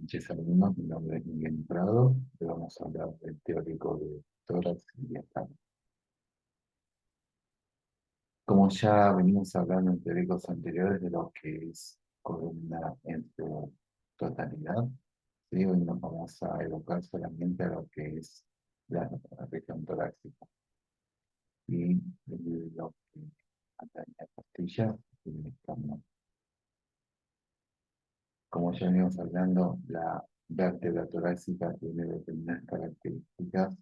noches, alumnos. Mi nombre es Miguel Prado. Hoy vamos a hablar del teórico de tórax y diafragma. Como ya venimos hablando en teóricos anteriores de lo que es columna en su totalidad, ¿sí? Hoy nos vamos a evocar solamente a lo que es la región torácica y lo que atañe a costillas y el esternón. Como ya venimos hablando, la vértebra torácica tiene determinadas características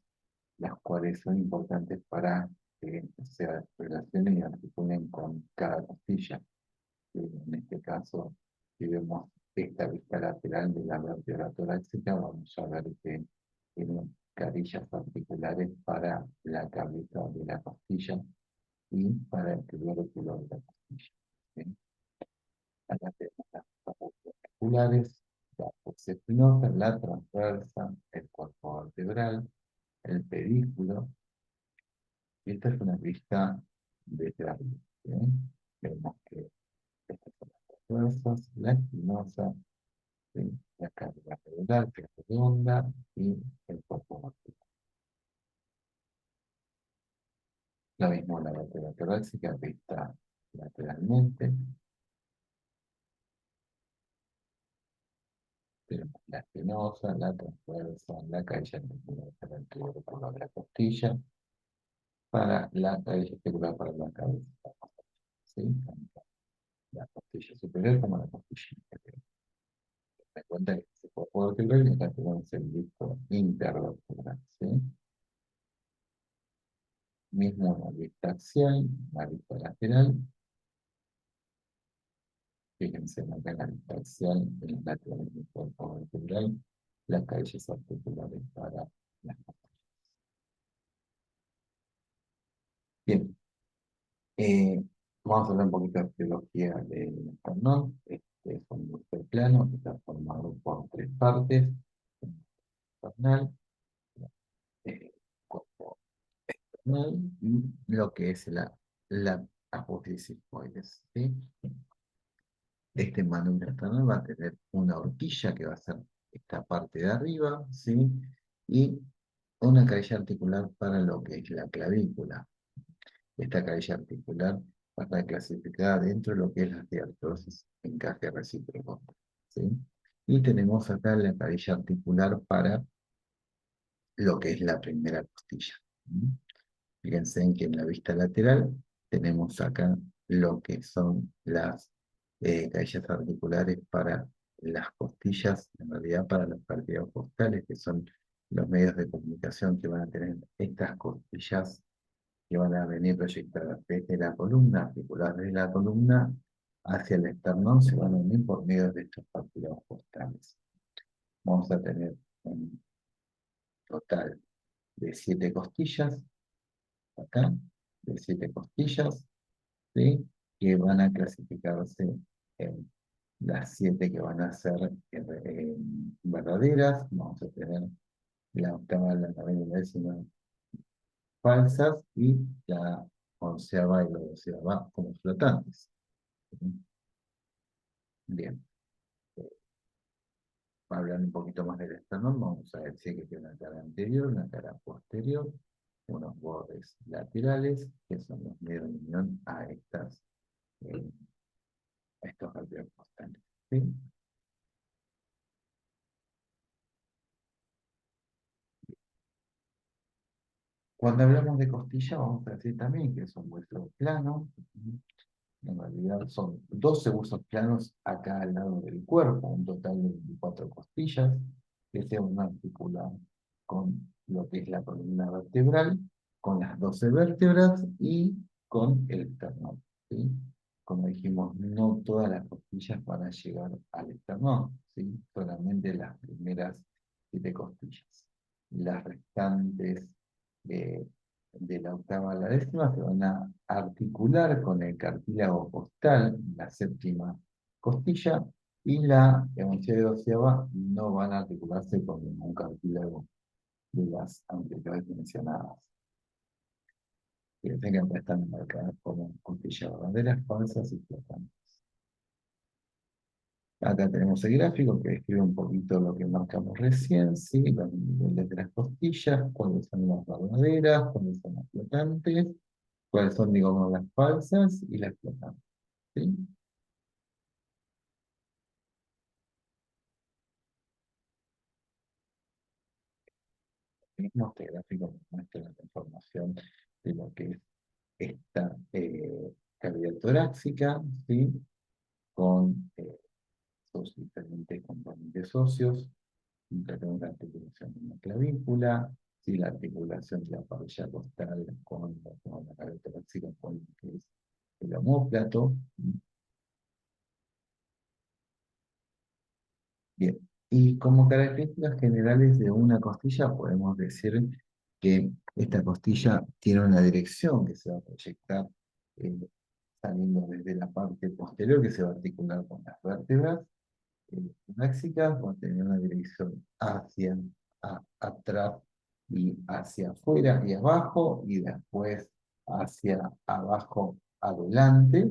las cuales son importantes para que se relacionen y articulen con cada costilla. En este caso, si vemos esta vista lateral de la vértebra torácica, vamos a ver que tiene carillas articulares para la cabeza de la costilla y para el tubérculo de la costilla. ¿Sí? Acá tenemos las patas articulares, la fosa espinosa, la transversa, el cuerpo vertebral, el pedículo. Esta es una vista desde arriba. ¿Sí? Vemos que estas son las fuerzas, la espinosa, ¿sí? La carga regular, que es redonda, y el cuerpo vertebral. Lo mismo la vértebra torácica vista lateralmente. Tenemos la espinosa, la transversa, la cabeza articular para el tubérculo de la costilla, para la cabeza articular para la cabeza. ¿Sí? Tanto la costilla superior como la costilla inferior. Me cuenta que se puede vertebral y acá tenemos el disco intervertebral, ¿sí? Mismo una vista axial, una vista lateral. Fíjense acá en la vista axial, en el lateral del cuerpo vertebral, las cabezas articulares para las costillas. Bien, eh, vamos a hablar un poquito de arqueología del esternón. Este es un músculo plano que está formado por tres partes: esternal, eh, cuerpo y lo que es la apófisis moides, ¿sí? Este manubrio esternal va a tener una horquilla que va a ser esta parte de arriba, ¿sí? Y una cabella articular para lo que es la clavícula. Esta cabella articular va a estar clasificada dentro de lo que es la diartrosis, encaje recíproco, ¿sí? Y tenemos acá la cabella articular para lo que es la primera costilla. ¿Sí? Fíjense en que en la vista lateral tenemos acá lo que son las cabellas articulares para las costillas, en realidad para los cartílagos costales, que son los medios de comunicación que van a tener estas costillas que van a venir proyectadas desde la columna, articuladas desde la columna hacia el esternón, se van a unir por medio de estos cartílagos costales. Vamos a tener un total de 7 costillas, acá, de 7 costillas, ¿sí? Que van a clasificarse en las 7 que van a ser verdaderas. Vamos a tener la octava, la novena y la décima falsas y la onceava y la doceava como flotantes. ¿Sí? Bien, hablando un poquito más del esternón, vamos a decir que tiene una cara anterior, una cara posterior, unos bordes laterales, que son los medios de unión a eh, estos cartílagos costales. ¿Sí? Cuando hablamos de costilla, vamos a decir también que son huesos planos. En realidad son 12 huesos planos acá al lado del cuerpo, un total de 24 costillas, que se van a articular con lo que es la columna vertebral, con las 12 vértebras y con el esternón, ¿sí? Como dijimos, no todas las costillas van a llegar al esternón, ¿sí? Solamente las primeras 7 costillas. Las restantes eh, de la octava a la décima se van a articular con el cartílago costal, la séptima costilla, y la onceava y doceava no van a articularse con ningún cartílago de las anteriores mencionadas. Fíjense que acá están marcadas como costillas verdaderas, falsas y flotantes. Acá tenemos el gráfico que describe un poquito lo que marcamos recién, ¿sí? Los niveles de las costillas, cuáles son las verdaderas, cuáles son las flotantes, cuáles son, digamos, las falsas y las flotantes, ¿sí? Mismo este gráfico nos muestra la información de lo que es esta cavidad torácica, ¿sí? Con sus diferentes componentes óseos, tenemos la articulación de la clavícula, ¿sí? La articulación de la parilla costal con la cavidad torácica, con lo que es el omóplato. Bien, y como características generales de una costilla, podemos decir que esta costilla tiene una dirección que se va a proyectar eh, saliendo desde la parte posterior, que se va a articular con las vértebras torácicas, va a tener una dirección hacia atrás y hacia afuera y abajo, y después hacia abajo, adelante,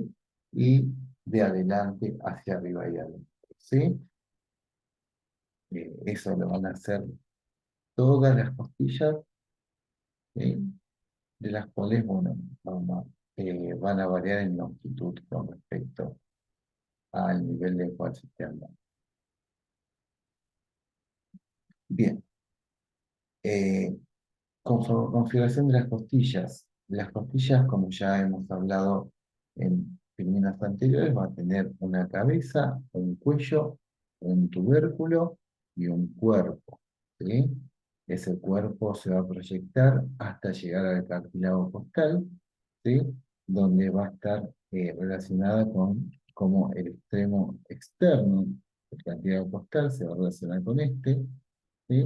y de adelante hacia arriba y adentro. ¿Sí? Eso lo van a hacer todas las costillas, eh, de las cuales, bueno, van a variar en longitud con respecto al nivel del cual se esté hablando. Bien, eh, configuración de las costillas. Las costillas, como ya hemos hablado en filminas anteriores, va a tener una cabeza, un cuello, un tubérculo y un cuerpo, ¿sí? Ese cuerpo se va a proyectar hasta llegar al cartílago costal, ¿sí? Donde va a estar relacionada con como el extremo externo del cartílago costal se va a relacionar con este, ¿sí?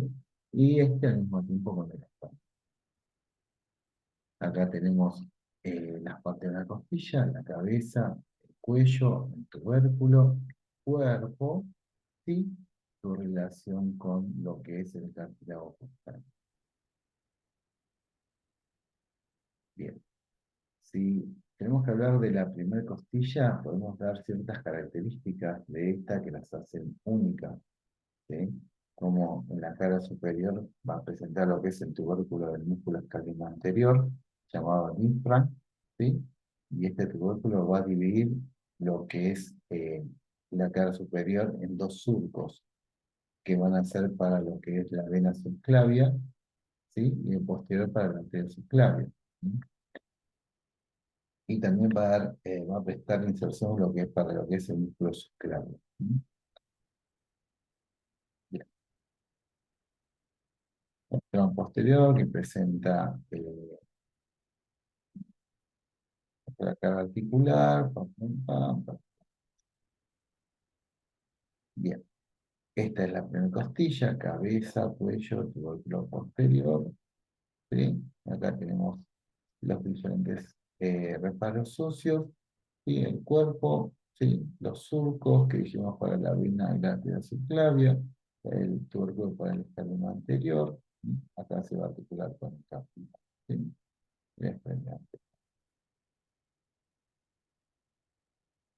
Y este al mismo tiempo con el espalda. Acá tenemos las partes de la costilla, la cabeza, el cuello, el tubérculo, el cuerpo y su relación con lo que es el cartílago costal. Bien, si tenemos que hablar de la primera costilla, podemos dar ciertas características de esta que las hacen únicas, ¿sí? Como en la cara superior va a presentar lo que es el tubérculo del músculo escaleno anterior, llamado diafragma, ¿sí? Y este tubérculo va a dividir lo que es la cara superior en dos surcos, que van a ser para lo que es la vena subclavia, ¿sí? Y el posterior para la arteria subclavia. ¿Sí? Y también va a prestar inserción lo que es para lo que es el músculo subclavio. ¿Sí? Bien. El tramo posterior que presenta la cara articular, pam, pam, pam, pam. Bien, esta es la primera costilla, cabeza, cuello, tubérculo posterior, ¿sí? Acá tenemos los diferentes reparos óseos, ¿sí? El cuerpo, ¿sí? Los surcos que dijimos para la vena y la arteria subclavia, el tubérculo para el escaleno anterior, ¿sí? Acá se va a articular con el capítulo, ¿sí?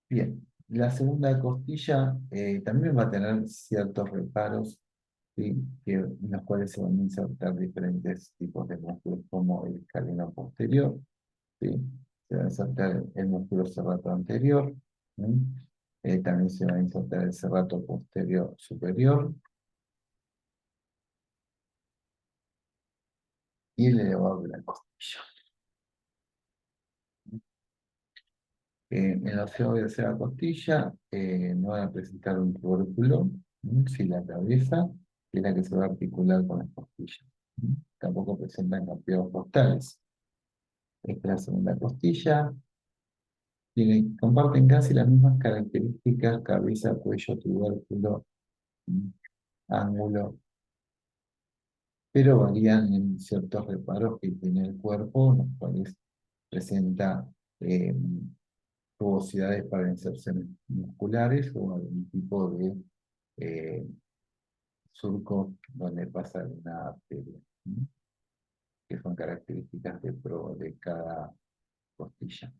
Bien, la segunda costilla también va a tener ciertos reparos, ¿sí? En los cuales se van a insertar diferentes tipos de músculos, como el escaleno posterior, ¿sí? Se va a insertar el músculo serrato anterior, ¿sí? También se va a insertar el serrato posterior superior y el elevador de la costilla. En la de la costilla no van a presentar un tubérculo, si la cabeza es la que se va a articular con las costillas. Tampoco presentan campeones costales. Esta es la segunda costilla. Comparten casi las mismas características, cabeza, cuello, tubérculo, ¿sí? Ángulo, pero varían en ciertos reparos que tiene el cuerpo, los cuales presenta eh, rugosidades para inserciones musculares o algún tipo de eh, surco donde pasa una arteria, ¿sí? Que son características de cada costilla.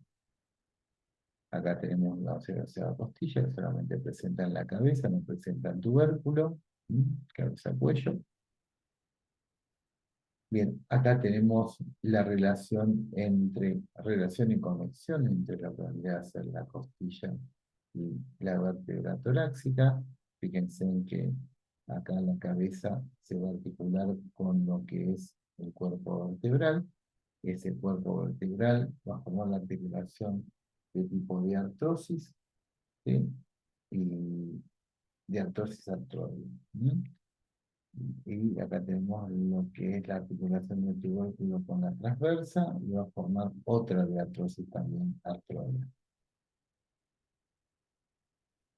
Acá tenemos la osseosa costilla, que solamente presenta en la cabeza, no presenta el tubérculo, cabeza-cuello. Bien, acá tenemos la relación y conexión entre lo que vendría a ser la costilla y la vértebra torácica. Fíjense en que acá la cabeza se va a articular con lo que es el cuerpo vertebral. Ese cuerpo vertebral va a formar la articulación de tipo de artrosis, ¿sí? Y de artrosis artroide. Y acá tenemos lo que es la articulación del tubérculo con la transversa y va a formar otra de artrosis también artroide.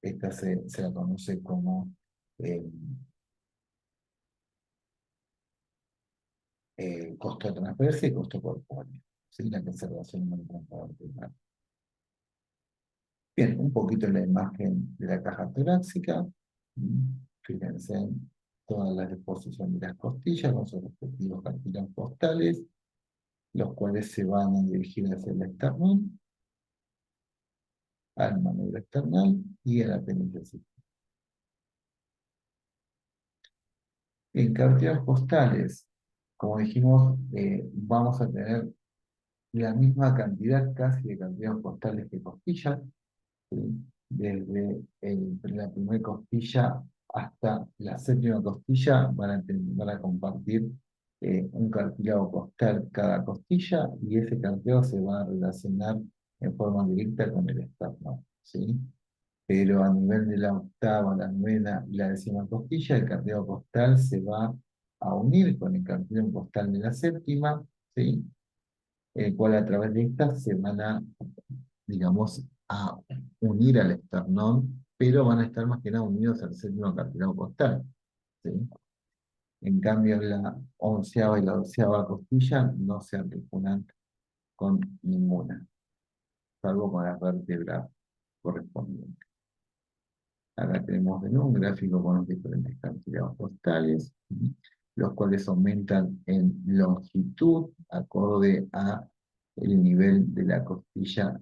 Esta se la conoce como eh, costo transversa y costo corpóreo, ¿sí? La conservación del tronco vertebral. Bien, un poquito la imagen de la caja torácica. Fíjense en todas las disposiciones de las costillas con sus respectivos cartílagos costales, los cuales se van a dirigir hacia el esternón, al manubrio external y a la penetración. En cartílagos costales, como dijimos, vamos a tener la misma cantidad casi de cartílagos costales que costillas, ¿sí? Desde la primera costilla hasta la séptima costilla van a compartir un cartílago costal cada costilla y ese cartílago se va a relacionar en forma directa con el esternón, ¿sí? Pero a nivel de la octava, la novena y la décima costilla, el cartílago costal se va a unir con el cartílago costal de la séptima, ¿sí? El cual a través de estas se van a, digamos, a unir al esternón, pero van a estar más que nada unidos al séptimo cartílago costal, ¿sí? En cambio, la onceava y la doceava costilla no se articulan con ninguna, salvo con las vértebras correspondientes. Acá tenemos de nuevo un gráfico con los diferentes cartílagos costales, ¿sí? Los cuales aumentan en longitud acorde a el nivel de la costilla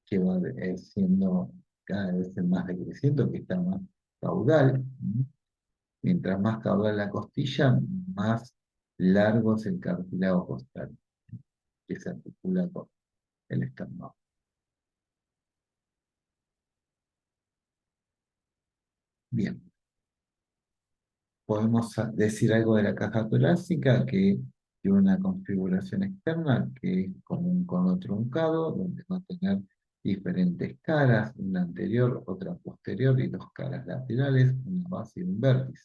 que va siendo cada vez más decreciendo, que está más caudal. ¿Sí? Mientras más caudal la costilla, más largo es el cartílago costal, que se articula con el esternón. Bien. Podemos decir algo de la caja torácica que tiene una configuración externa que es común con otro truncado, donde va a tener diferentes caras, una anterior, otra posterior y dos caras laterales, una base y un vértice.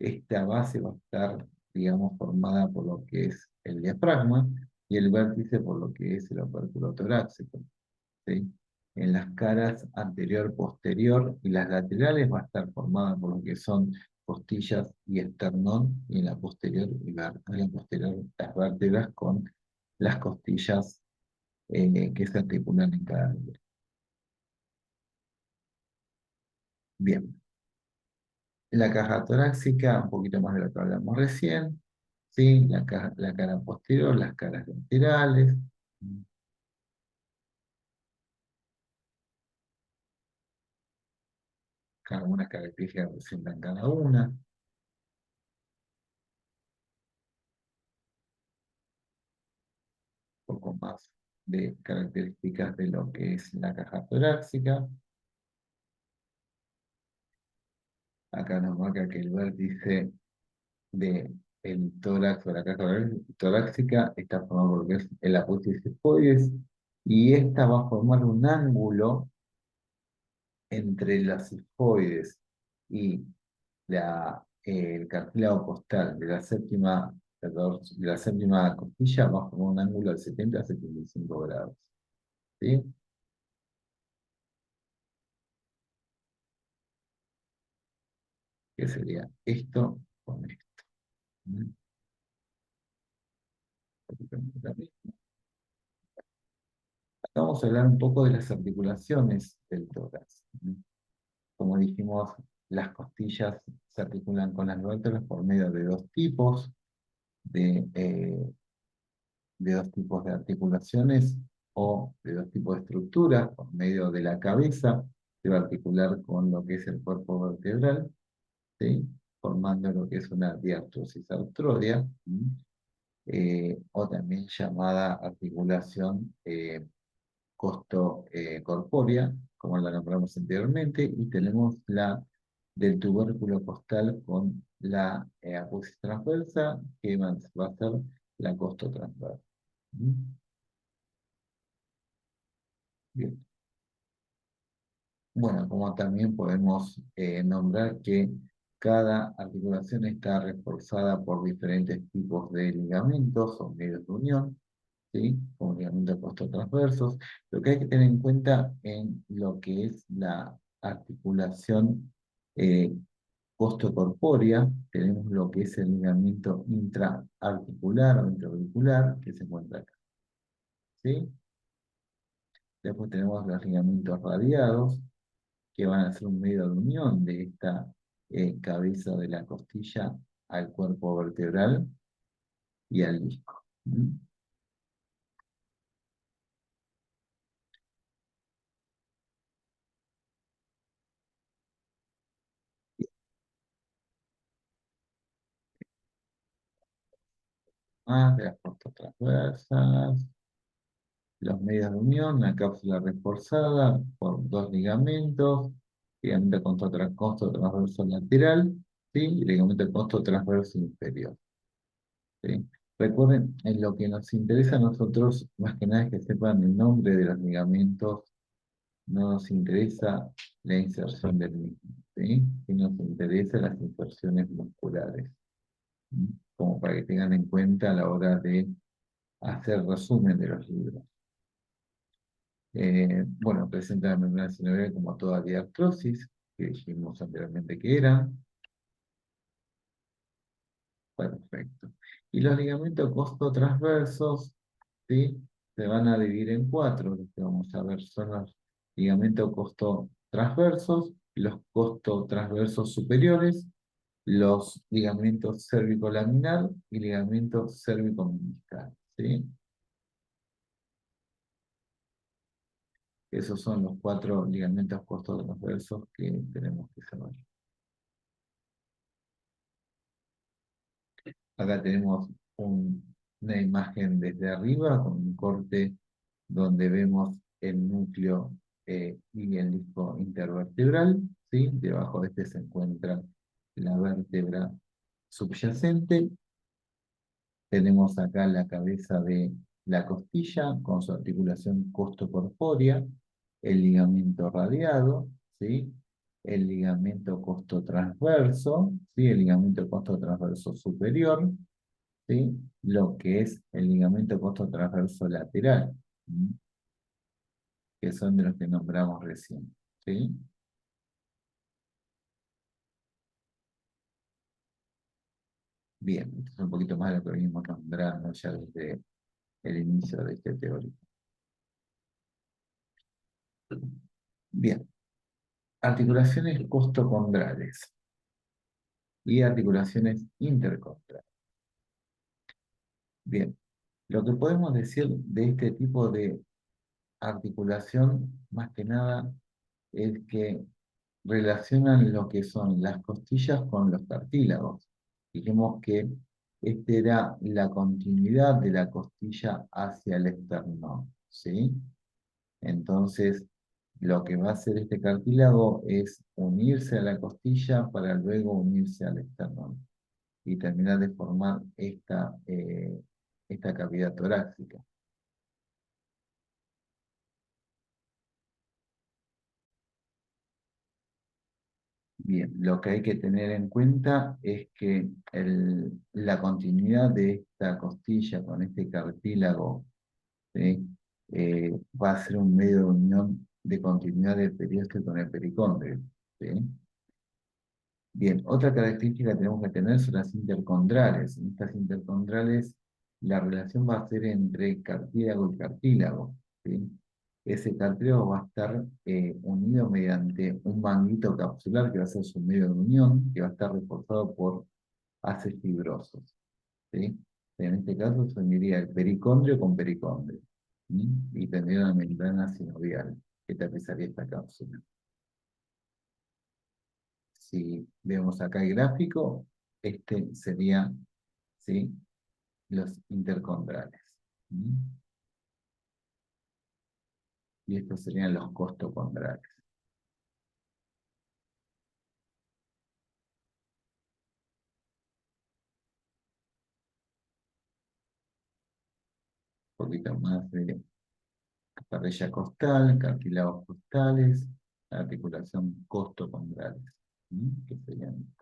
Esta base va a estar, digamos, formada por lo que es el diafragma y el vértice por lo que es el opérculo torácico. ¿Sí? En las caras anterior, posterior y las laterales va a estar formada por lo que son costillas y esternón, y en la posterior, las vértebras con las costillas que se articulan en cada nivel. Bien, la caja torácica, un poquito más de lo que hablamos recién, ¿sí? La cara posterior, las caras laterales, algunas características que presentan cada una. Poco más de características de lo que es la caja torácica. Acá nos marca que el vértice del tórax o la caja torácica está formado por lo que es el apófisis sifoides y esta va a formar un ángulo entre las sifoides y el cartílago costal de la séptima costilla va a formar un ángulo de 70 a 75 grados. ¿Sí? Que sería esto con esto. ¿Mm? Vamos a hablar un poco de las articulaciones del tórax. Como dijimos, las costillas se articulan con las vértebras por medio de dos tipos de articulaciones o de dos tipos de estructuras, por medio de la cabeza, se va a articular con lo que es el cuerpo vertebral, ¿sí? Formando lo que es una diartrosis artroidea, o también llamada articulación costo-corpórea, como la nombramos anteriormente, y tenemos la del tubérculo costal con la apoxis transversa, que va a ser la costotransversa. ¿Mm? Bien. Bueno, como también podemos nombrar que cada articulación está reforzada por diferentes tipos de ligamentos o medios de unión, ¿sí? Como ligamentos costotransversos. Lo que hay que tener en cuenta en lo que es la articulación eh, costocorpórea, tenemos lo que es el ligamento intraarticular o intraauricular, que se encuentra acá, ¿sí? Después tenemos los ligamentos radiados, que van a ser un medio de unión de esta cabeza de la costilla al cuerpo vertebral y al disco. ¿Mm? Más de las costas transversas, los medios de unión, la cápsula reforzada por dos ligamentos, ligamento costo transverso lateral, ¿sí? Y ligamento costo transverso inferior. ¿Sí? Recuerden, en lo que nos interesa a nosotros, más que nada es que sepan el nombre de los ligamentos, no nos interesa la inserción del mismo, ¿sí? Y nos interesa las inserciones musculares, ¿sí? Como para que tengan en cuenta a la hora de hacer resumen de los libros. Bueno, presenta la membrana sinovial como toda diartrosis, que dijimos anteriormente que era. Perfecto. Y los ligamentos costotransversos, ¿sí? Se van a dividir en cuatro. Los que vamos a ver son los ligamentos costotransversos, los costotransversos superiores, los ligamentos cérvico-laminar y ligamentos cérvico-meniscal, ¿sí? Esos son los cuatro ligamentos costotransversos que tenemos que saber. Acá tenemos una imagen desde arriba con un corte donde vemos el núcleo y el disco intervertebral, ¿sí? Debajo de este se encuentra la vértebra subyacente. Tenemos acá la cabeza de la costilla con su articulación costocorpórea, el ligamento radiado, ¿sí? El ligamento costotransverso, ¿sí? El ligamento costotransverso superior, ¿sí? Lo que es el ligamento costotransverso lateral, ¿sí? Que son de los que nombramos recién, ¿sí? Bien, esto es un poquito más de lo que venimos nombrando ya desde el inicio de este teórico. Bien, articulaciones costocondrales y articulaciones intercondrales. Bien, lo que podemos decir de este tipo de articulación, más que nada, es que relacionan lo que son las costillas con los cartílagos. Dijimos que esta era la continuidad de la costilla hacia el esternón, ¿sí? Entonces, lo que va a hacer este cartílago es unirse a la costilla para luego unirse al esternón y terminar de formar esta cavidad torácica. Bien, lo que hay que tener en cuenta es que la continuidad de esta costilla con este cartílago, ¿sí? Va a ser un medio de unión de continuidad del periósteo con el pericóndrio, ¿sí? Bien, otra característica que tenemos que tener son las intercondrales. En estas intercondrales, la relación va a ser entre cartílago y cartílago, ¿sí? Ese cartílago va a estar unido mediante un manguito capsular que va a ser su medio de unión, que va a estar reforzado por haces fibrosos, ¿sí? En este caso se uniría el pericondrio con pericondrio. Y tendría una membrana sinovial que tapizaría esta cápsula. Si vemos acá el gráfico, este sería, ¿sí?, los intercondrales. ¿Mm? Y estos serían los costocondrales. Un poquito más de parrilla costal, cartílagos costales, articulación costocondrales. Que serían.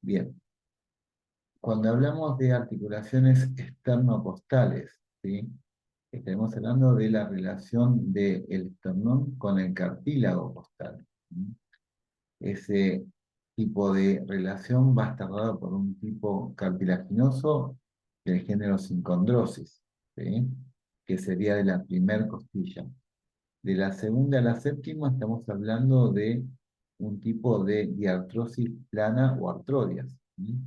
Bien, cuando hablamos de articulaciones esternocostales, ¿sí?, estaremos hablando de la relación del esternón con el cartílago costal. Ese tipo de relación va a estar dado por un tipo cartilaginoso del género sincondrosis, ¿sí?, que sería de la primer costilla. De la segunda a la séptima estamos hablando de un tipo de diartrosis plana o artrodias, ¿sí?,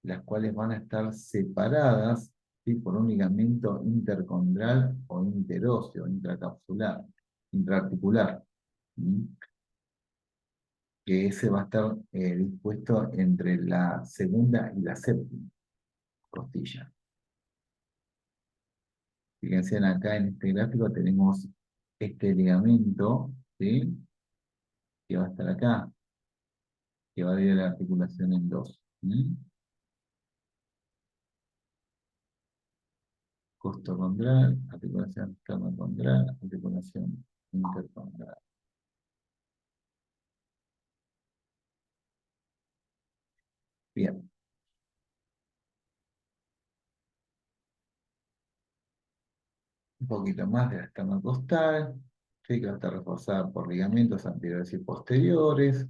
las cuales van a estar separadas, ¿sí?, por un ligamento intercondral o interóseo, intracapsular, intraarticular, ¿sí?, que ese va a estar dispuesto entre la segunda y la séptima costilla. Fíjense acá en este gráfico tenemos este ligamento, ¿sí?, que va a estar acá, que va a dividir la articulación en dos. Costocondral, articulación esternocondral, articulación intercondral. Bien, un poquito más de la esternocostal, ¿sí?, que va a estar reforzada por ligamentos anteriores y posteriores,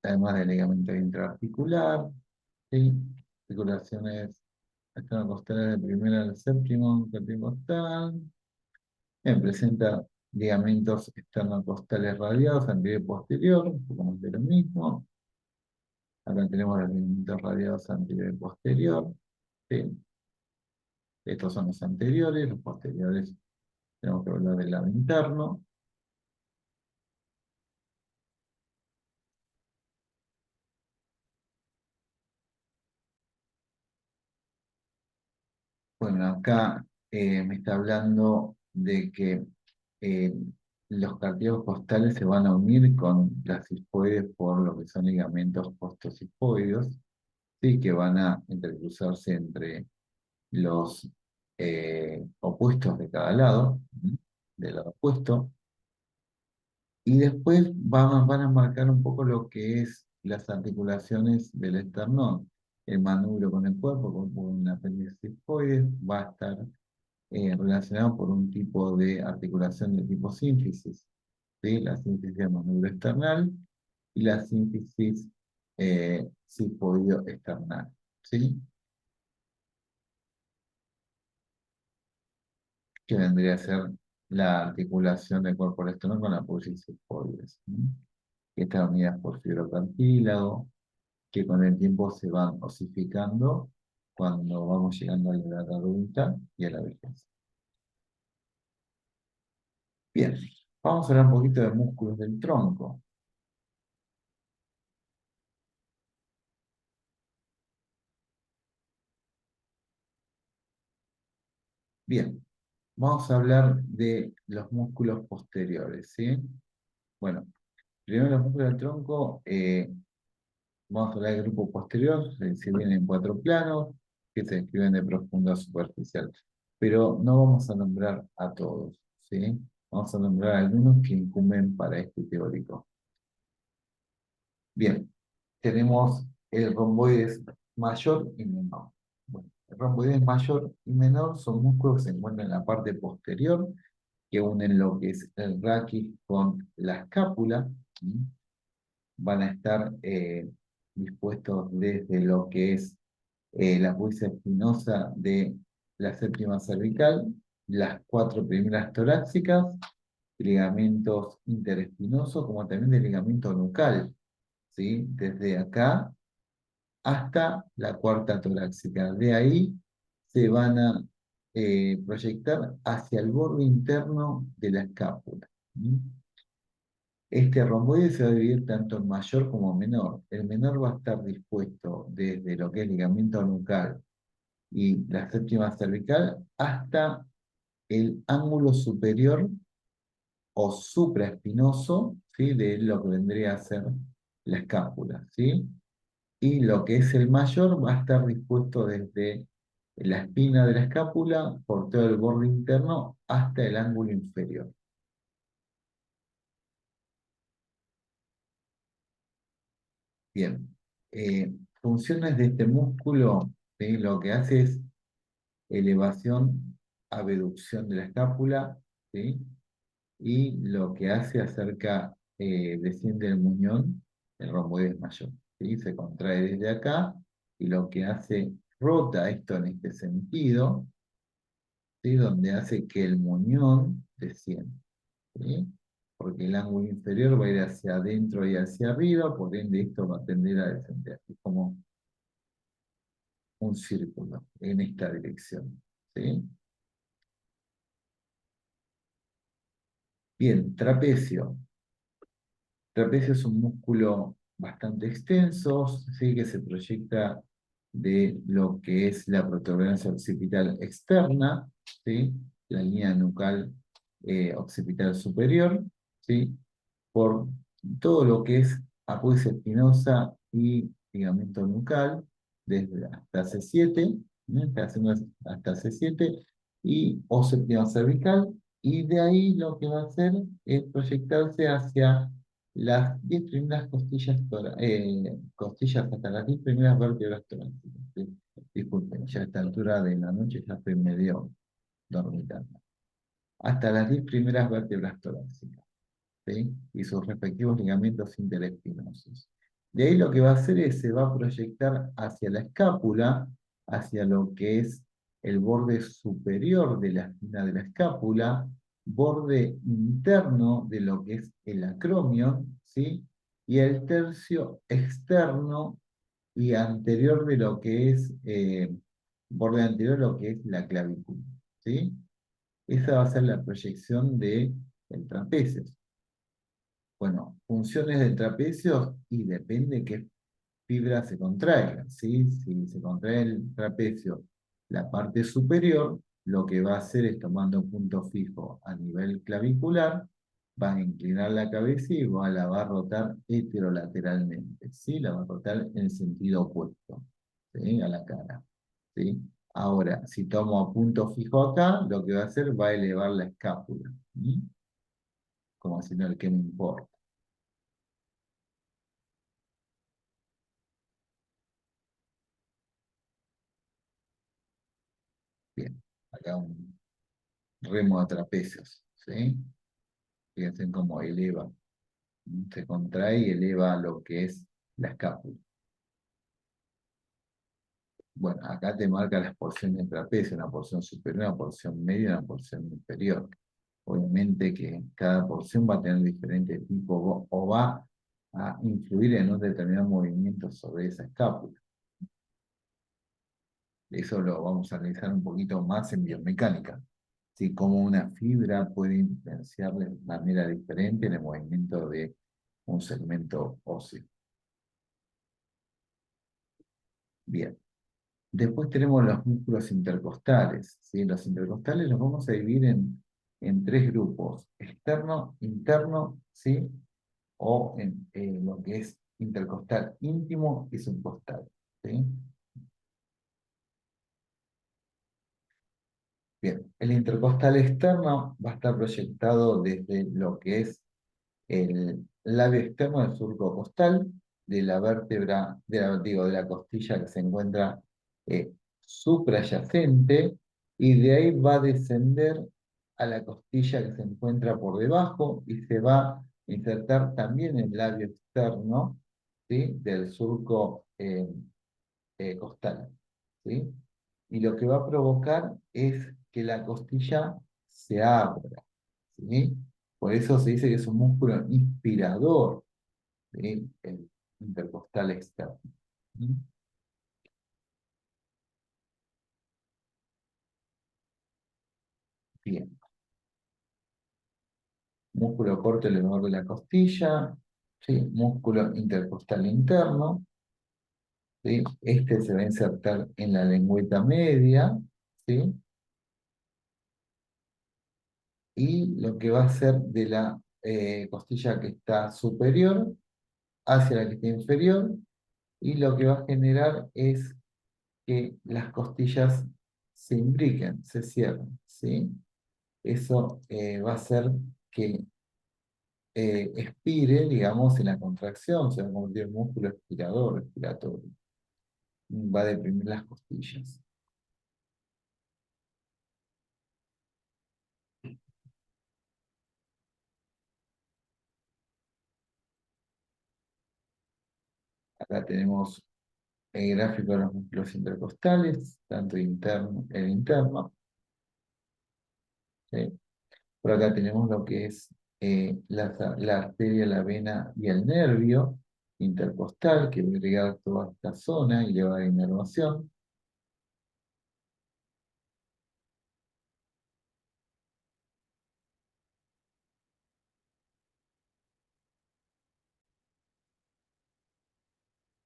además del ligamento intraarticular, ¿sí?, articulaciones esternocostales de primera al séptimo intercostal. Presenta ligamentos esternocostales radiados anterior y posterior, un poco más de lo mismo. Acá tenemos los ligamentos radiados anterior y posterior, ¿sí? Estos son los anteriores, los posteriores tenemos que hablar del lado interno. Bueno, acá me está hablando de que eh, los cartílagos costales se van a unir con las cispoides por lo que son ligamentos postocifoideos, ¿sí?, que van a entrecruzarse entre los opuestos de cada lado, del lado opuesto, y después van a marcar un poco lo que es las articulaciones del esternón. El manubrio con el cuerpo, con una apéndice cifoide, va a estar relacionado por un tipo de articulación de tipo sínfisis, ¿sí?, la sínfisis del manubrio esternal y la sínfisis cifoideo-esternal, ¿sí?, que vendría a ser la articulación del cuerpo del esternón con la apófisis cifoides, que están unidas por fibrocartílago, que con el tiempo se van osificando cuando vamos llegando a la edad adulta y a la vejez. Bien, vamos a hablar un poquito de músculos del tronco. Bien, vamos a hablar de los músculos posteriores, ¿sí? Bueno, primero los músculos del tronco, vamos a hablar del grupo posterior, se vienen en cuatro planos, que se describen de profundo a superficial. Pero no vamos a nombrar a todos, ¿sí? Vamos a nombrar algunos que incumben para este teórico. Bien, tenemos el romboides mayor y menor. Bueno, el romboides mayor y menor son músculos que se encuentran en la parte posterior, que unen lo que es el raquis con la escápula. Van a estar dispuestos desde lo que es la pubis espinosa de la séptima cervical, las cuatro primeras torácicas, ligamentos interespinosos, como también del ligamento nucal, ¿sí?, desde acá hasta la cuarta torácica. De ahí se van a proyectar hacia el borde interno de la escápula. ¿Mm? Este romboide se va a dividir tanto en mayor como menor. El menor va a estar dispuesto desde lo que es ligamento nucal y la séptima cervical hasta el ángulo superior o supraespinoso, ¿sí? De lo que vendría a ser la escápula, ¿sí? Y lo que es el mayor va a estar dispuesto desde la espina de la escápula por todo el borde interno hasta el ángulo inferior. Bien. Funciones de este músculo, ¿sí? Lo que hace es elevación, abducción de la escápula, ¿sí? Y lo que hace acerca, desciende el muñón, el romboide mayor, ¿sí? Se contrae desde acá y lo que hace, rota esto en este sentido, ¿sí? Donde hace que el muñón descienda, ¿sí? Porque el ángulo inferior va a ir hacia adentro y hacia arriba, por ende esto va a tender a descender. Es como un círculo en esta dirección, ¿sí? Bien, trapecio. Trapecio es un músculo bastante extenso, ¿sí? Que se proyecta de lo que es la protuberancia occipital externa, ¿sí? La línea nucal occipital superior, ¿sí? Por todo lo que es aponesia espinosa y ligamento nucal, desde hasta C7, ¿no? Hasta C7, y o séptima cervical, y de ahí lo que va a hacer es proyectarse hacia las 10 primeras costillas, costillas hasta las 10 primeras vértebras torácicas. ¿Sí? Disculpen, ya a esta altura de la noche ya estoy medio dormitando. Hasta las 10 primeras vértebras torácicas. ¿Sí? Y sus respectivos ligamentos interespinosos. De ahí lo que va a hacer es, se va a proyectar hacia la escápula, hacia lo que es el borde superior de la espina de la escápula, borde interno de lo que es el acromio, ¿sí? Y el tercio externo y anterior de lo que es, borde anterior de lo que es la clavícula, ¿sí? Esa va a ser la proyección del trapecio. Bueno, funciones del trapecio y depende qué fibra se contraiga, ¿sí? Si se contrae el trapecio, la parte superior, lo que va a hacer es tomando punto fijo a nivel clavicular, va a inclinar la cabeza y la va a rotar heterolateralmente, ¿sí? La va a rotar en sentido opuesto, ¿sí? A la cara, ¿sí? Ahora, si tomo a punto fijo acá, lo que va a hacer va a elevar la escápula, ¿sí? Como si no, el que me importa. Bien, acá un remo de trapecios, ¿sí? Fíjense cómo eleva, se contrae y eleva lo que es la escápula. Bueno, acá te marca las porciones de trapecio, una porción superior, una porción media y una porción inferior. Obviamente que cada porción va a tener diferente tipo o va a influir en un determinado movimiento sobre esa escápula. Eso lo vamos a analizar un poquito más en biomecánica. ¿Sí? Cómo una fibra puede influenciar de manera diferente en el movimiento de un segmento óseo. Bien. Después tenemos los músculos intercostales, ¿sí? Los intercostales los vamos a dividir en tres grupos: externo, interno, ¿sí? O en lo que es intercostal íntimo y subcostal, ¿sí? Bien, el intercostal externo va a estar proyectado desde lo que es el labio externo del surco costal, de la vértebra, digo, de la costilla que se encuentra suprayacente, y de ahí va a descender a la costilla que se encuentra por debajo y se va a insertar también en el labio externo, ¿sí? Del surco costal, ¿sí? Y lo que va a provocar es que la costilla se abra, ¿sí? Por eso se dice que es un músculo inspirador, ¿sí? El intercostal externo. ¿Sí? Bien, músculo corto elevador de la costilla, ¿sí? Músculo intercostal interno, ¿sí? Este se va a insertar en la lengüeta media, ¿sí? Y lo que va a hacer de la costilla que está superior hacia la que está inferior, y lo que va a generar es que las costillas se imbriquen, se cierren, ¿sí? Eso va a hacer que expire, digamos, en la contracción, se va a convertir en músculo expirador, respiratorio. Va a deprimir las costillas. Acá tenemos el gráfico de los músculos intercostales, tanto interno, el interno, ¿sí? Por acá tenemos lo que es la arteria, la vena y el nervio intercostal, que va a irrigar toda esta zona y le va a dar inervación.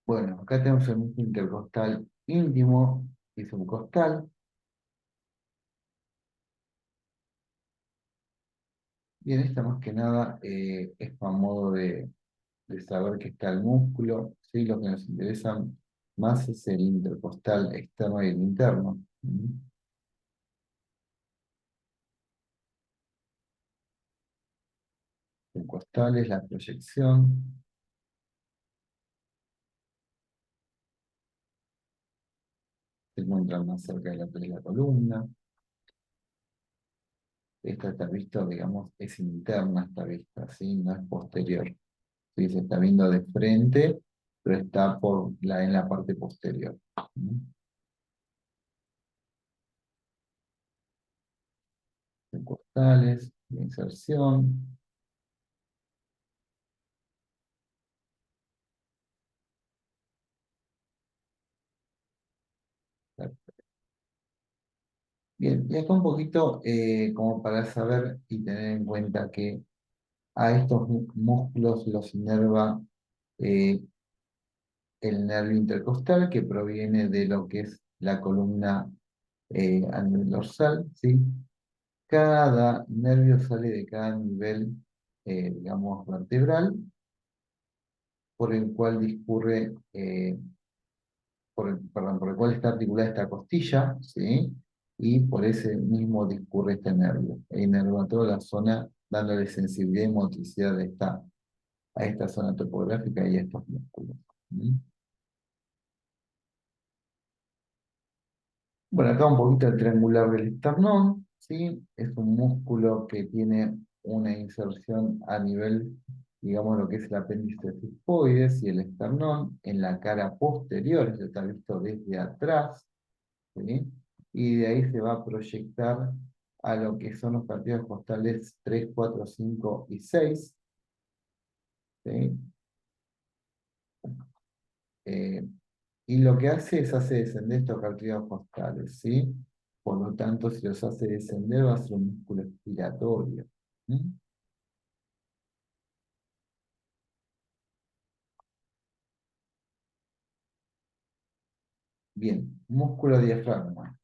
Bueno, acá tenemos el músculo intercostal íntimo y subcostal. Bien, esta más que nada es a modo de saber que está el músculo, ¿sí? Lo que nos interesa más es el intercostal externo y el interno. El costal es la proyección, se encuentra más cerca de la columna. Esta está visto, digamos, es interna esta vista, ¿sí? No es posterior. ¿Sí? Se está viendo de frente, pero está en la parte posterior. ¿Mm? Costales, de inserción. Bien, y acá un poquito como para saber y tener en cuenta que a estos músculos los inerva eh, el nervio intercostal, que proviene de lo que es la columna a nivel dorsal, ¿sí? Cada nervio sale de cada nivel, digamos, vertebral, por el cual discurre, perdón, por el cual está articulada esta costilla, ¿sí? Y por ese mismo discurre este nervio. E inerva toda la zona, dándole sensibilidad y motricidad a esta zona topográfica y a estos músculos. ¿Mm? Bueno, acá un poquito el triangular del esternón, ¿sí? Es un músculo que tiene una inserción a nivel, digamos, lo que es el apéndice cifoides y el esternón en la cara posterior, esto está visto desde atrás, ¿sí? Y de ahí se va a proyectar a lo que son los partidos costales 3, 4, 5 y 6, ¿sí? Eh, y lo que hace descender estos cartílagos costales, ¿sí? Por lo tanto, si los hace descender, va a ser un músculo expiratorio. ¿Mm? Bien, músculo diafragma.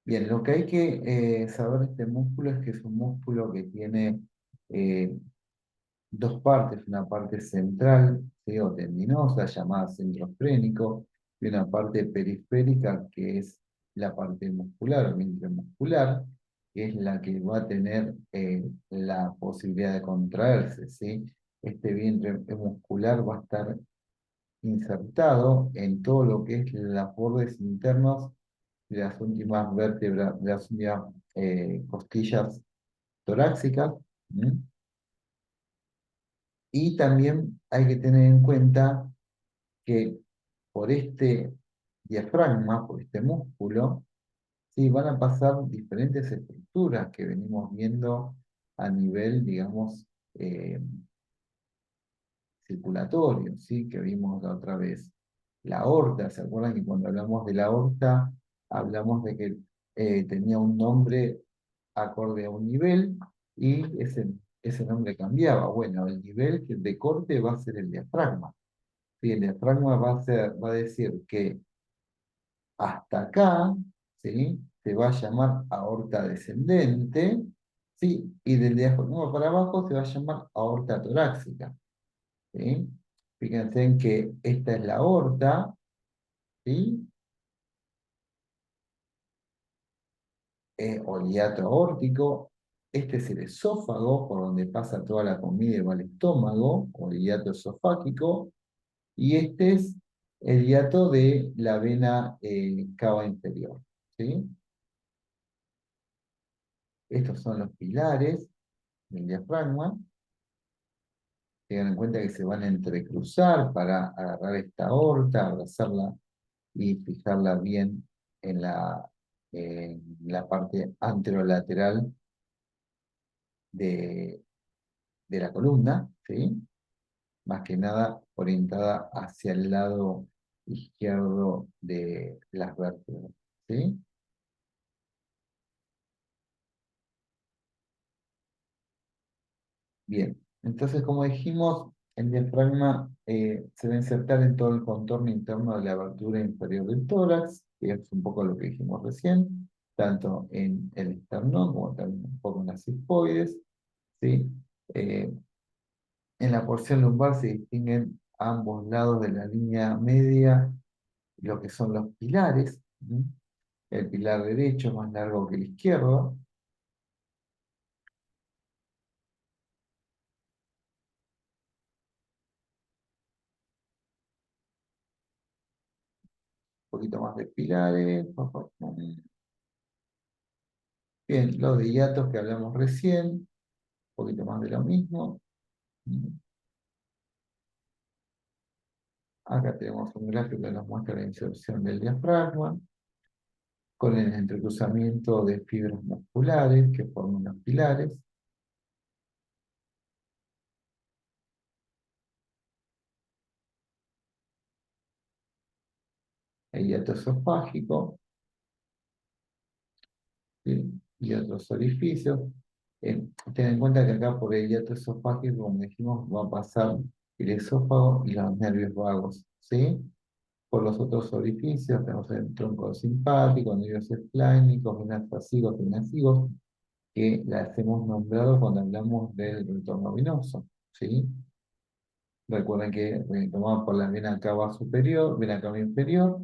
Bien, lo que hay que saber de este músculo es que es un músculo que tiene eh, dos partes, una parte central, ¿sí? O tendinosa, llamada centro frénico, y una parte periférica, que es la parte muscular o intramuscular, que es la que va a tener la posibilidad de contraerse, ¿sí? Este vientre muscular va a estar insertado en todo lo que es los bordes internos de las últimas vértebras, de las últimas costillas torácicas. ¿Mm? Y también hay que tener en cuenta que por este diafragma, por este músculo, sí, van a pasar diferentes estructuras que venimos viendo a nivel, digamos, circulatorio, ¿sí? Que vimos la otra vez. La aorta, ¿se acuerdan que cuando hablamos de la aorta, hablamos de que tenía un nombre acorde a un nivel y ese nombre cambiaba. Bueno, el nivel de corte va a ser el diafragma. ¿Sí? El diafragma va a decir que hasta acá, ¿sí? Se va a llamar aorta descendente, ¿sí? Y del diafragma para abajo se va a llamar aorta torácica, ¿sí? Fíjense en que esta es la aorta, ¿sí? O el hiato aórtico. Este es el esófago, por donde pasa toda la comida y va al estómago, o el hiato esofágico. Y este es el hiato de la vena cava inferior, ¿sí? Estos son los pilares del diafragma. Tengan en cuenta que se van a entrecruzar para agarrar esta aorta, abrazarla y fijarla bien en la parte anterolateral de, de la columna, ¿sí? Más que nada orientada hacia el lado izquierdo de las vértebras, ¿sí? Bien, entonces como dijimos, el diafragma se va a insertar en todo el contorno interno de la abertura inferior del tórax, que es un poco lo que dijimos recién, tanto en el esternón como también un poco en las sigmoides, ¿sí? Eh, en la porción lumbar se distinguen a ambos lados de la línea media lo que son los pilares. ¿Sí? El pilar derecho es más largo que el izquierdo, un poquito más de pilares. Bien, los de hiatos que hablamos recién, un poquito más de lo mismo. Acá tenemos un gráfico que nos muestra la inserción del diafragma, con el entrecruzamiento de fibras musculares que forman los pilares, el hiato esofágico, ¿sí? Y otros orificios. Ten en cuenta que acá por el hiato esofágico, como dijimos, va a pasar el esófago y los nervios vagos, ¿sí? Por los otros orificios tenemos el tronco simpático, nervios esplánicos, venas fascicos y nasivos, que las hemos nombrado cuando hablamos del retorno venoso, ¿sí? Recuerden que tomaba por la vena cava superior, vena cava inferior,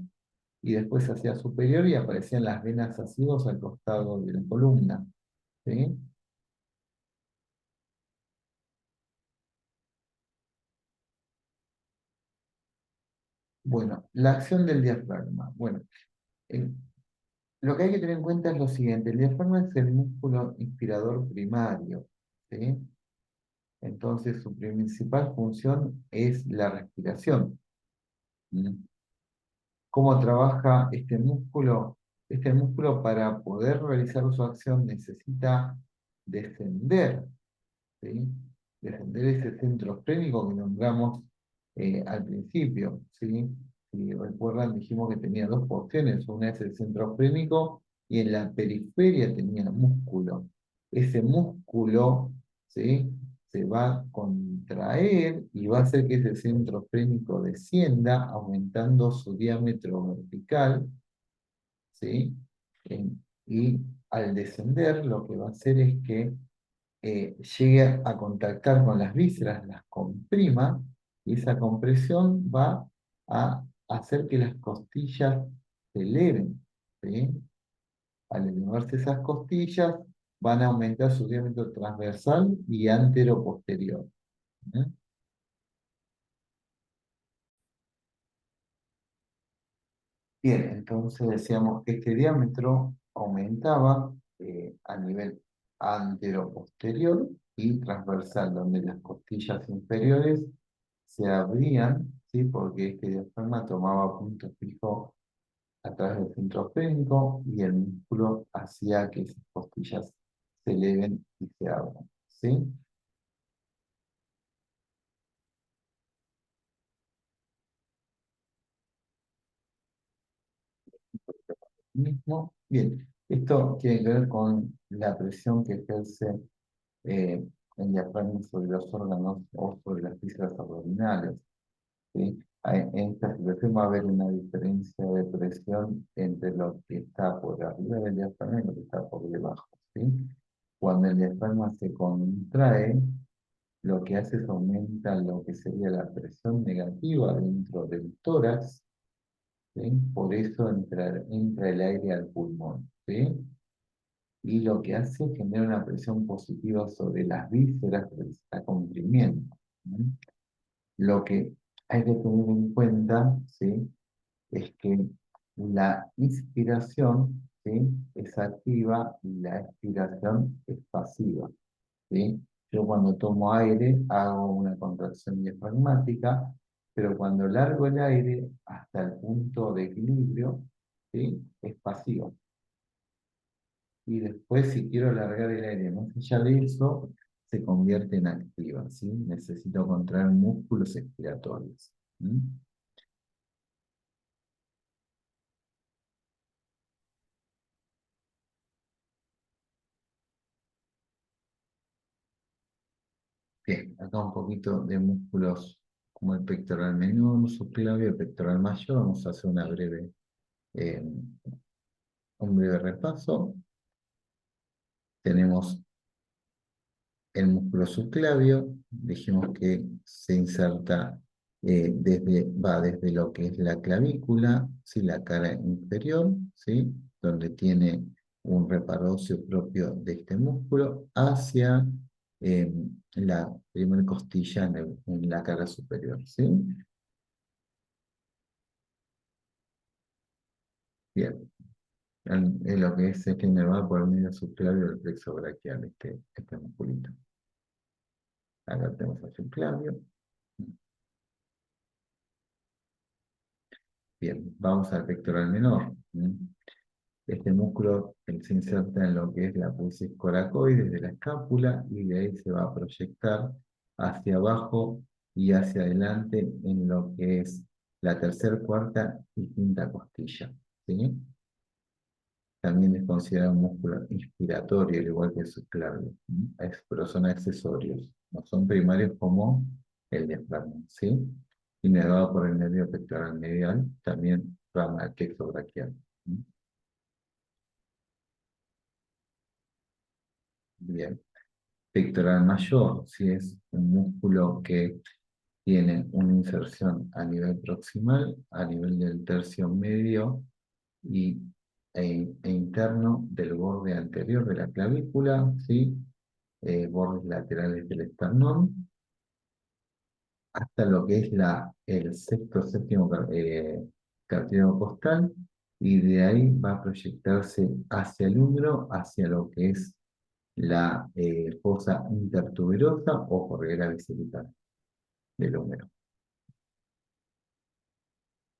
y después hacia superior y aparecían las venas asivos al costado de la columna, ¿sí? Bueno, la acción del diafragma. Bueno, eh, lo que hay que tener en cuenta es lo siguiente, el diafragma es el músculo inspirador primario, ¿sí? Entonces su principal función es la respiración. ¿Mm? ¿Cómo trabaja este músculo? Este músculo para poder realizar su acción necesita descender, ¿sí? Descender ese centro frénico que nombramos al principio, ¿sí? Si recuerdan, dijimos que tenía dos porciones, una es el centro frénico y en la periferia tenía músculo. Ese músculo, ¿sí? Se va a contraer y va a hacer que ese centro frénico descienda, aumentando su diámetro vertical, ¿sí? Eh, y al descender, lo que va a hacer es que llegue a contactar con las vísceras, las comprima, y esa compresión va a hacer que las costillas se eleven, ¿sí? Al elevarse esas costillas, van a aumentar su diámetro transversal y antero-posterior. ¿Eh? Bien, entonces decíamos que este diámetro aumentaba a nivel antero-posterior y transversal, donde las costillas inferiores se abrían, ¿sí? Porque este diafragma tomaba punto fijo a través del centro fénico y el músculo hacía que esas costillas se eleven y se abran, ¿sí? Mismo. Bien. Esto tiene que ver con la presión que ejerce eh, el diafragma sobre los órganos o sobre las físulas abdominales. ¿Sí? En esta situación va a haber una diferencia de presión entre lo que está por arriba del diafragma y lo que está por debajo. ¿Sí? Cuando el diafragma se contrae, lo que hace es aumenta lo que sería la presión negativa dentro del tórax, ¿sí? Por eso entra el aire al pulmón, ¿sí? Y lo que hace es generar una presión positiva sobre las vísceras que se está comprimiendo. ¿Sí? Lo que hay que tener en cuenta, ¿sí? Es que la inspiración, ¿sí? Es activa y la expiración es pasiva. ¿Sí? Yo cuando tomo aire hago una contracción diafragmática, pero cuando largo el aire hasta el punto de equilibrio, ¿sí? Es pasiva. Y después, si quiero alargar el aire más allá de eso, se convierte en activa, ¿sí? Necesito contraer músculos expiratorios. ¿Mm? Bien, acá un poquito de músculos como el pectoral menor, subclavio, el pectoral mayor. Vamos a hacer eh, un breve repaso. Tenemos el músculo subclavio, dijimos que se inserta va desde lo que es la clavícula, ¿sí? La cara inferior, ¿sí? Donde tiene un reparo óseo propio de este músculo, hacia eh, la primera costilla en la cara superior, ¿sí? Bien, en lo que es este inervado por el medio subclavio del plexo braquial, este musculito. Acá tenemos el subclavio. Bien, vamos al pectoral menor. Este músculo se inserta en lo que es la apófisis coracoides de la escápula y de ahí se va a proyectar hacia abajo y hacia adelante en lo que es la tercera, cuarta y quinta costilla. ¿Sí? También es considerado un músculo inspiratorio, al igual que el subclavio. Pero son accesorios, no son primarios como el diafragma. ¿Sí? Inervado por el nervio pectoral medial, también rama del plexo braquial. Bien. Pectoral mayor, si es un músculo que tiene una inserción a nivel proximal, a nivel del tercio medio y, e interno del borde anterior de la clavícula, ¿sí? Bordes laterales del esternón, hasta lo que es el sexto, séptimo cartílago costal, y de ahí va a proyectarse hacia el húmero, hacia lo que es la fosa intertuberosa o corredera bicipital del húmero.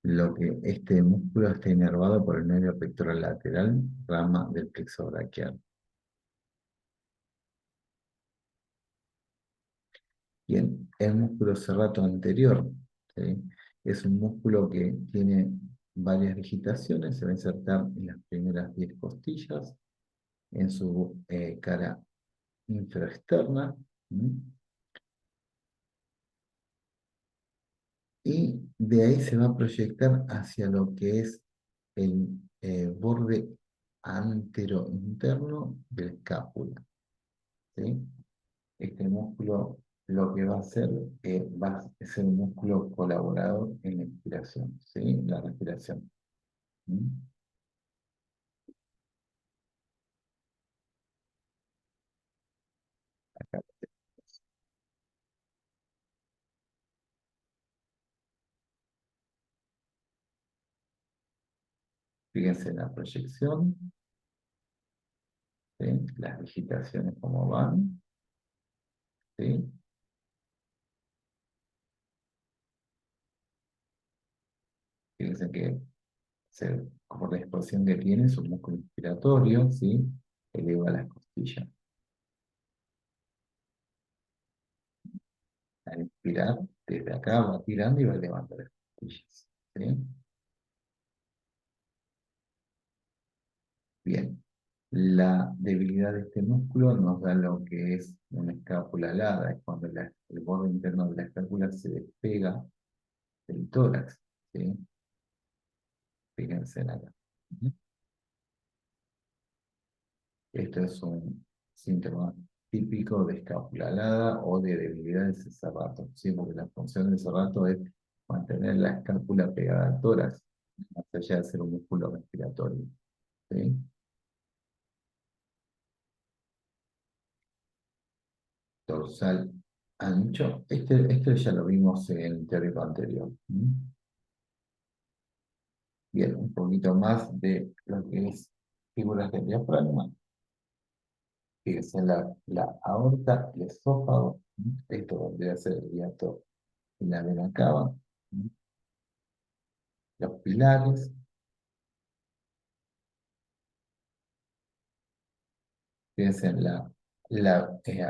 Lo que este músculo está inervado por el nervio pectoral lateral, rama del plexo braquial. Bien, el músculo serrato anterior, ¿sí? Es un músculo que tiene varias digitaciones, se va a insertar en las primeras 10 costillas, en su cara infraexterna, ¿sí? Y de ahí se va a proyectar hacia lo que es el borde antero interno del escápula, ¿sí? Este músculo lo que va a hacer va a ser un músculo colaborador en la inspiración, ¿sí? La respiración. ¿Mm? Fíjense en la proyección, ¿sí? Las digitaciones cómo van, ¿sí? Fíjense que por la exposición que tiene es un músculo inspiratorio, ¿sí? Eleva las costillas. Al inspirar, desde acá va tirando y va elevando las costillas, ¿sí? Bien. La debilidad de este músculo nos da lo que es una escápula alada, es cuando el borde interno de la escápula se despega del tórax, ¿sí? Fíjense acá. Ujú. Esto es un síntoma típico de escápula alada o de debilidad del cerrato, ¿sí? Porque la función del cerrato es mantener la escápula pegada al tórax, más allá de ser un músculo respiratorio, ¿sí? Dorsal ancho. Este ya lo vimos en el teórico anterior. ¿Mm? Bien, un poquito más de lo que es figuras del diafragma. Fíjense la aorta, el esófago. ¿Mm? Esto vendría a ser el hiato y la vena cava. ¿Mm? Los pilares. Fíjense la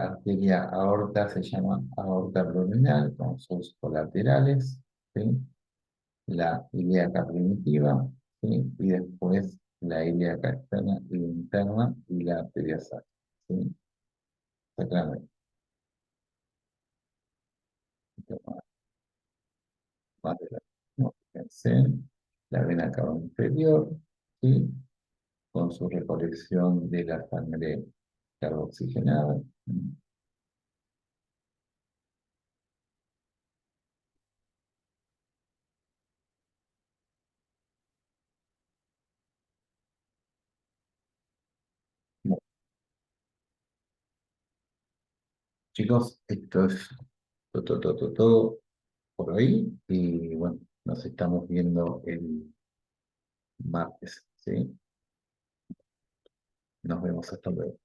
arteria aorta se llama aorta abdominal con sus colaterales. ¿Sí? La ilíaca primitiva, ¿sí? Y después la ilíaca externa y interna y la arteria sacra, ¿sí? Sacramente. Más de no, fíjense, la vena cava inferior, ¿sí? Con su recolección de la sangre carboxigenada. Bueno, chicos, esto es todo por hoy y bueno, nos estamos viendo el martes, ¿sí? Nos vemos hasta luego.